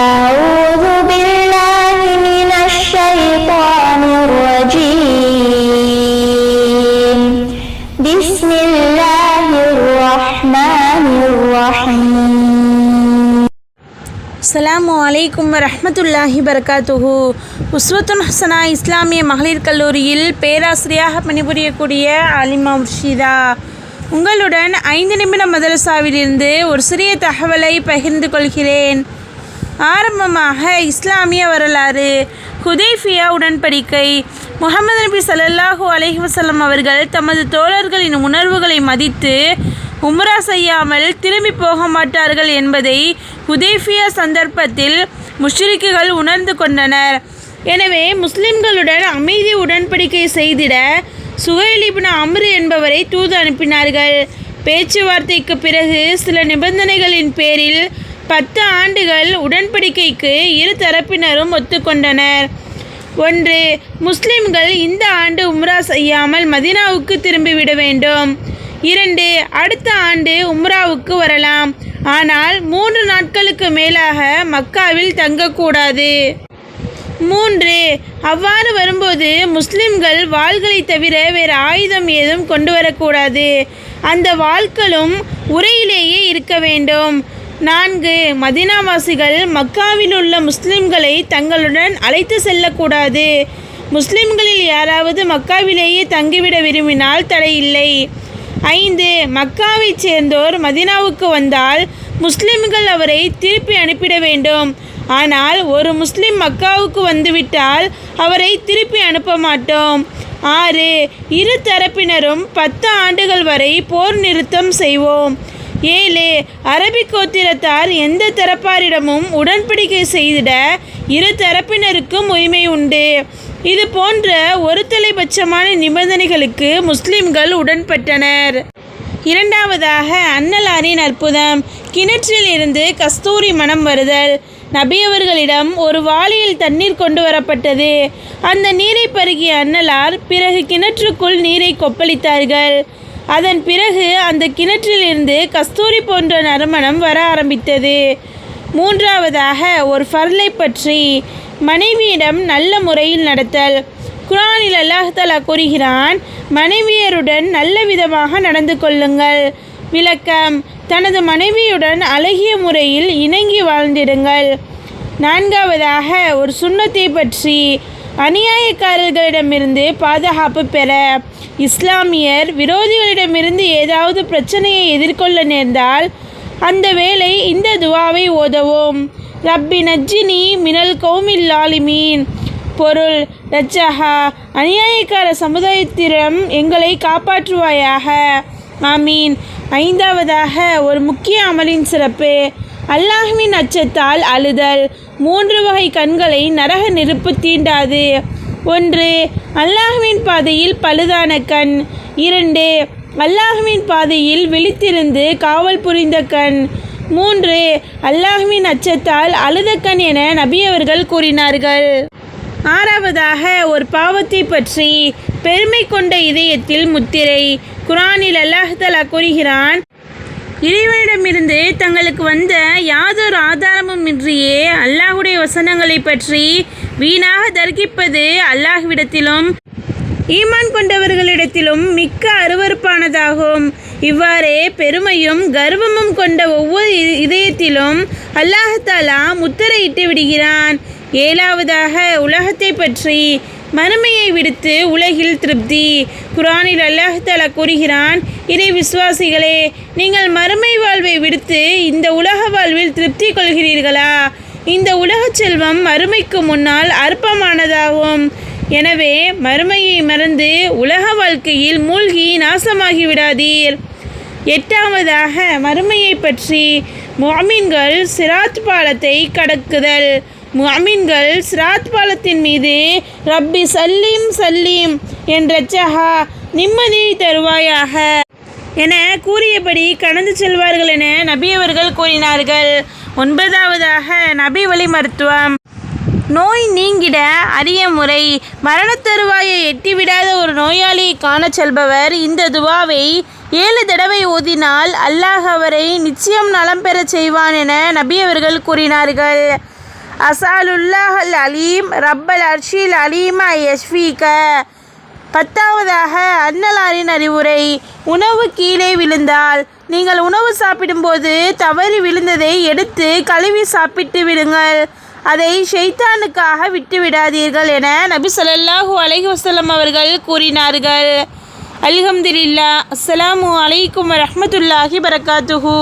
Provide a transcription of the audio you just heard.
أعوذ بالله من الشيطان الرجيم بسم الله الرحمن الرحيم. அஸ்ஸலாமு அலைக்கும் வரஹ்மத்துல்லாஹி பரகாத்துஹு. உஸ்வத்துன் ஹசனா இஸ்லாமிய மகளிர் கல்லூரியில் பேராசிரியாக பணிபுரியக்கூடிய ஆலிமா முர்ஷிதா உங்களுடன் 5 நிமிட மதரசாவிலிருந்து ஒரு சிறிய தகவலை பகிர்ந்து கொள்கிறேன். ஆரம்பமாக இஸ்லாமிய வரலாறு. ஹுதைஃபியா உடன்படிக்கை. முஹம்மது நபி ஸல்லல்லாஹு அலைஹி வஸல்லம் அவர்கள் தமது தோழர்களின் உணர்வுகளை மதித்து உம்ரா செய்யாமல் திரும்பி போக மாட்டார்கள் என்பதை ஹுதைஃபியா சந்தர்ப்பத்தில் முஷ்ரிக்குகள் உணர்ந்து கொண்டனர். எனவே முஸ்லிம்களுடன் அமைதி உடன்படிக்கை செய்திட சுஹைல் இப்னு அம்ர் என்பவரை தூது அனுப்பினார்கள். பேச்சுவார்த்தைக்கு பிறகு சில நிபந்தனைகளின் பேரில் 10 ஆண்டுகள் உடன்படிக்கைக்கு இரு தரப்பினரும் ஒத்துக்கொண்டனர். 1. முஸ்லிம்கள் இந்த ஆண்டு உம்ரா செய்யாமல் மதீனாவுக்கு திரும்பிவிட வேண்டும். 2. அடுத்த ஆண்டு உம்ராவுக்கு வரலாம், ஆனால் 3 நாட்களுக்கு மேலாக மக்காவில் தங்கக்கூடாது. 3. அவ்வாறு வரும்போது முஸ்லிம்கள் வாள்களை தவிர வேறு ஆயுதம் ஏதும் கொண்டு வரக்கூடாது. அந்த வாள்களும் உரையிலேயே இருக்க வேண்டும். 4. மதீனாவாசிகள் மக்காவில் உள்ள முஸ்லிம்களை தங்களுடன் அழைத்து செல்லக்கூடாது. முஸ்லிம்களில் யாராவது மக்காவிலேயே தங்கிவிட விரும்பினால் தடையில்லை. 5. மக்காவைச் சேர்ந்தோர் மதீனாவுக்கு வந்தால் முஸ்லிம்கள் அவரை திருப்பி அனுப்பிட வேண்டும். ஆனால் ஒரு முஸ்லிம் மக்காவுக்கு வந்துவிட்டால் அவரை திருப்பி அனுப்ப மாட்டோம். 6. இரு தரப்பினரும் 10 ஆண்டுகள் வரை போர் நிறுத்தம் செய்வோம். 7. அரபிக் கோத்திரத்தார் எந்த தரப்பாரிடமும் உடன்படிக்கை செய்திட இரு தரப்பினருக்கும் உரிமை உண்டு. இது போன்ற ஒரு தலைபட்சமான நிபந்தனைகளுக்கு முஸ்லிம்கள் உடன்பட்டனர். 2. அன்னலாரின் அற்புதம். கிணற்றில் இருந்து கஸ்தூரி மனம் வருதல். நபி அவர்களிடம் ஒரு வாளியில் தண்ணீர் கொண்டு வரப்பட்டது. அந்த நீரை பருகிய அன்னலார் பிறகு கிணற்றுக்குள் நீரை கொப்பளித்தார்கள். அதன் பிறகு அந்த கிணற்றில் இருந்து கஸ்தூரி போன்ற நறுமணம் வர ஆரம்பித்தது. 3. ஒரு ஃபர்லை பற்றி. மனைவியிடம் நல்ல முறையில் நடத்தல். குர்ஆனில் அல்லாஹ் தஆலா கூறுகிறான், மனைவியருடன் நல்ல விதமாக நடந்து கொள்ளுங்கள். விளக்கம்: தனது மனைவியுடன் அழகிய முறையில் இணங்கி வாழ்ந்திடுங்கள். 4. ஒரு சுன்னத்தை பற்றி. அநியாயக்காரர்களிடமிருந்து பாதுகாப்பு பெற. இஸ்லாமியர் விரோதிகளிடமிருந்து ஏதாவது பிரச்சனையை எதிர்கொள்ள நேர்ந்தால் அந்த வேளை இந்த துவாவை ஓதவும். ரப்பி நஜ்ஜினி மினல் கௌமில் லாலிமீன். பொருள்: ரச்சஹா, அநியாயக்கார சமுதாயத்திடம் எங்களை காப்பாற்றுவாயாக. ஆமீன். 5. ஒரு முக்கிய அமலின் சிறப்பு. அல்லாஹ்வின் அச்சத்தால் அழுதல். 3 வகை கண்களை நரக நெருப்பு தீண்டாது. 1. அல்லாஹ்வின் பாதையில் பழுதான கண். 2. அல்லாஹ்வின் பாதையில் விழித்திருந்து காவல் புரிந்த கண். 3. அல்லாஹ்வின் அச்சத்தால் அழுத கண் என நபி அவர்கள் கூறினார்கள். 6. ஒரு பாவத்தை பற்றி. பெருமை கொண்ட இதயத்தில் முத்திரை. குர்ஆனில் அல்லாஹ் தஆலா கூறுகிறான், இறைவனிடமிருந்து தங்களுக்கு வந்த யாதொரு ஆதாரமும் இன்றியே அல்லாஹ்வுடைய வசனங்களை பற்றி வீணாக தர்கிப்பது அல்லாஹ்விடத்திலும் ஈமான் கொண்டவர்களிடத்திலும் மிக்க அருவருப்பானதாகும். இவ்வாறே பெருமையும் கர்வமும் கொண்ட ஒவ்வொரு இதயத்திலும் அல்லாஹ் தஆலா முத்திரையிட்டு விடுகிறான். 7. உலகத்தை பற்றி. மறுமையை விடுத்து உலகில் திருப்தி. குர்ஆனில் அல்லாஹ் தஆலா கூறுகிறான், இறை விசுவாசிகளே, நீங்கள் மறுமை வாழ்வை விடுத்து இந்த உலக வாழ்வில் திருப்தி கொள்கிறீர்களா? இந்த உலக செல்வம் மறுமைக்கு முன்னால் அற்பமானதாகும். எனவே மறுமையை மறந்து உலக வாழ்க்கையில் மூழ்கி நாசமாகி விடாதீர். 8. மறுமையை பற்றி. முஅமின்கள் சிராத் பாலத்தை கடக்குதல். முஅமின்கள் சிராத் பாலத்தின் மீது ரப்பி சல்லீம் சல்லீம் என்றச்சஹா, நிம்மதியை தருவாயாக என கூறியபடி கடந்து செல்வார்கள் என நபி அவர்கள் கூறினார்கள். 9. நபி வழி மருத்துவம். நோய் நீங்கிட அரிய முறை. மரணத்தருவாயை எட்டிவிடாத ஒரு நோயாளியை காண செல்பவர் இந்த துவாவை 7 தடவை ஓதினால் அல்லாஹ் அவரை நிச்சயம் நலம் பெறச் செய்வான் என நபி அவர்கள் கூறினார்கள். அசாலுல்லாஹ் அல் அலீம் ரப்பல் அர்ஷில் அலீமா யஷ்ஃபீக. 10வதாக அன்னலாரின் அறிவுரை. உணவு கீழே விழுந்தால் நீங்கள் உணவு சாப்பிடும்போது தவறி விழுந்ததை எடுத்து கழுவி சாப்பிட்டு விடுங்கள். அதை ஷைத்தானுக்காக விட்டு விடாதீர்கள் என நபி ஸல்லல்லாஹு அலைஹி வஸல்லம் அவர்கள் கூறினார்கள். அல்ஹம்துலில்லாஹ். அஸ்ஸலாமு அலைக்கும் வரஹ்மத்துல்லாஹி பரகாத்துஹு.